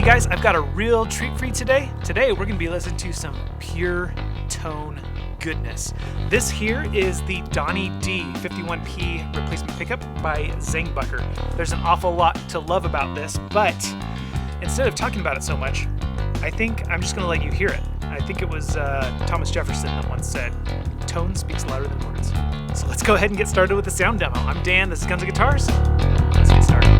guys, I've got a real treat for you today. Today we're going to be listening to some pure tone goodness. This here is the Donny D 51P replacement pickup by Zhangbucker. There's an awful lot to love about this, but instead of talking about it so much, I think I'm just going to let you hear it. I think it was Thomas Jefferson that once said, "Tone speaks louder than words." So let's go ahead and get started with the sound demo. I'm Dan, this is Guns and Guitars. Let's get started.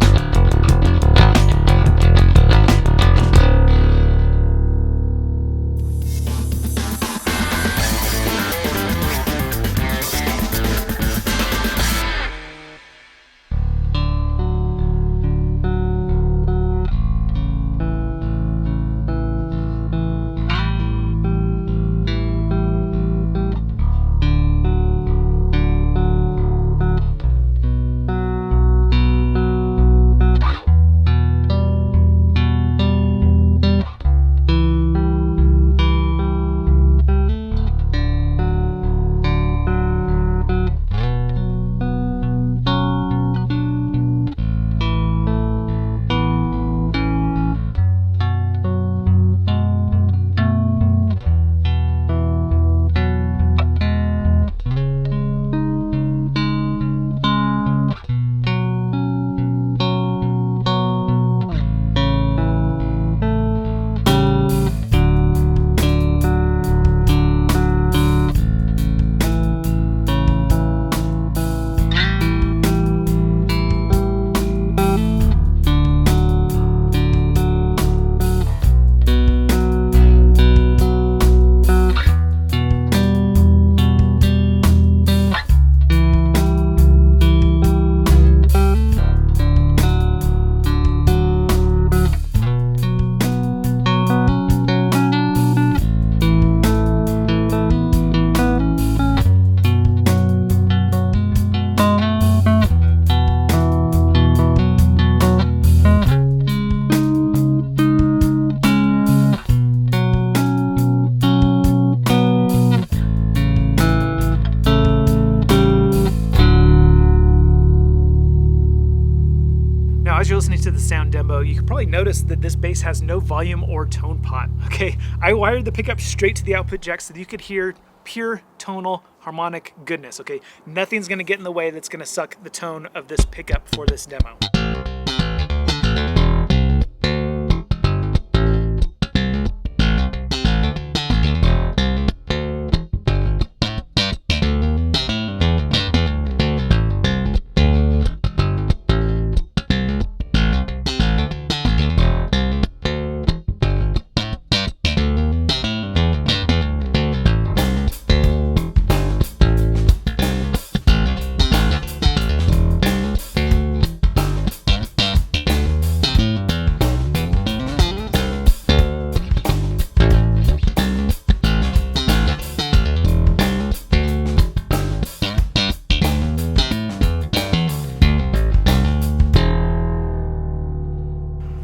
As you're listening to the sound demo, you can probably notice that this bass has no volume or tone pot. Okay, I wired the pickup straight to the output jack so that you could hear pure tonal harmonic goodness. Okay, nothing's going to get in the way that's going to suck the tone of this pickup for this demo.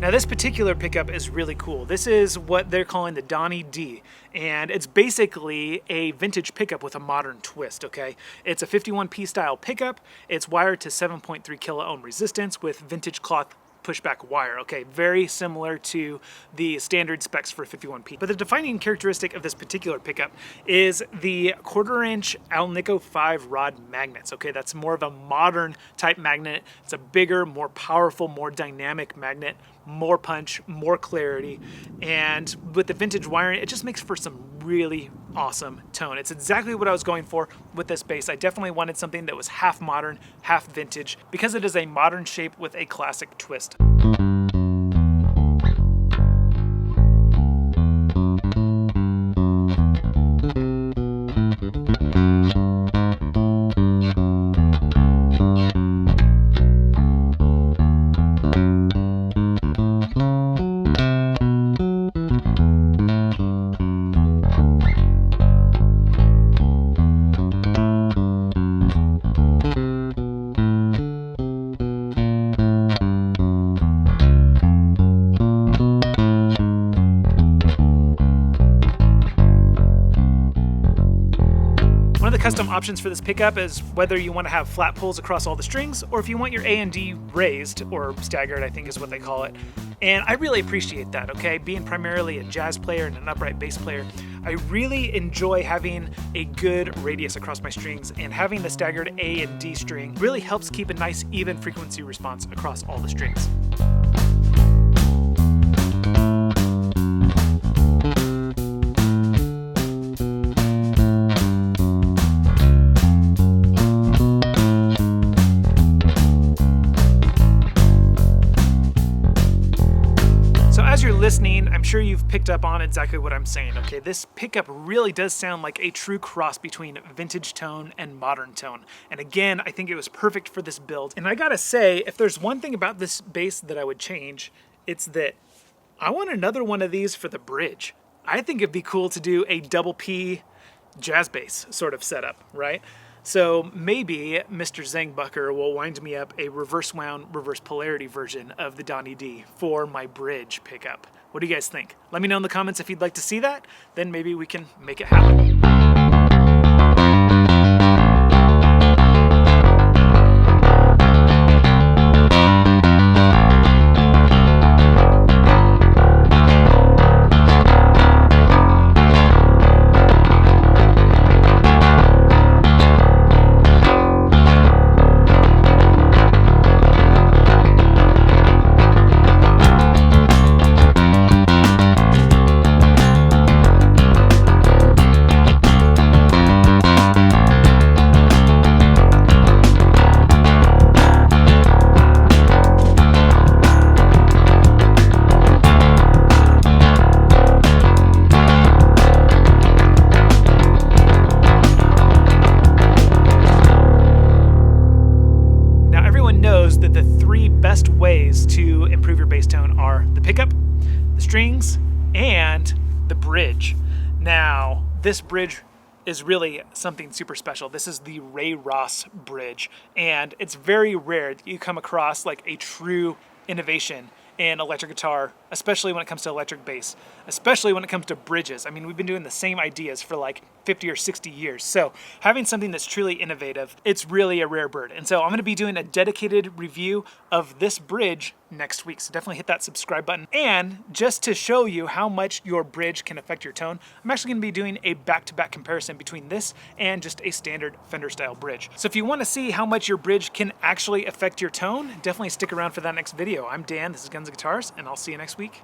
Now this particular pickup is really cool. This is what they're calling the Donny D, and it's basically a vintage pickup with a modern twist, okay? It's a 51P style pickup. It's wired to 7.3 kilo ohm resistance with vintage cloth pushback wire, okay? Very similar to the standard specs for 51P. But the defining characteristic of this particular pickup is the 1/4 inch AlNiCo V rod magnets, okay? That's more of a modern type magnet. It's a bigger, more powerful, more dynamic magnet, more punch, more clarity, and with the vintage wiring, it just makes for some really awesome tone. It's exactly what I was going for with this bass. I definitely wanted something that was half modern, half vintage, because it is a modern shape with a classic twist. custom options for this pickup is whether you want to have flat pulls across all the strings or if you want your A and D raised, or staggered I think is what they call it. And I really appreciate that, okay? Being primarily a jazz player and an upright bass player, I really enjoy having a good radius across my strings, and having the staggered A and D string really helps keep a nice even frequency response across all the strings. As you're listening, I'm sure you've picked up on exactly what I'm saying, okay? This pickup really does sound like a true cross between vintage tone and modern tone. And again, I think it was perfect for this build. And I gotta say, if there's one thing about this bass that I would change, it's that I want another one of these for the bridge. I think it'd be cool to do a double P jazz bass sort of setup, right? So maybe Mr. Zhangbucker will wind me up a reverse wound, reverse polarity version of the Donny D for my bridge pickup. What do you guys think? Let me know in the comments if you'd like to see that, then maybe we can make it happen. That the three best ways to improve your bass tone are the pickup, the strings, and the bridge. Now, this bridge is really something super special. This is the Ray Ross bridge, and it's very rare that you come across like a true innovation in electric guitar, especially when it comes to electric bass, especially when it comes to bridges. I mean, we've been doing the same ideas for like 50 or 60 years. So having something that's truly innovative, it's really a rare bird. And so I'm gonna be doing a dedicated review of this bridge next week. So definitely hit that subscribe button. And just to show you how much your bridge can affect your tone, I'm actually gonna be doing a back-to-back comparison between this and just a standard Fender style bridge. So if you wanna see how much your bridge can actually affect your tone, definitely stick around for that next video. I'm Dan, this is Guns and Guitars, and I'll see you next week.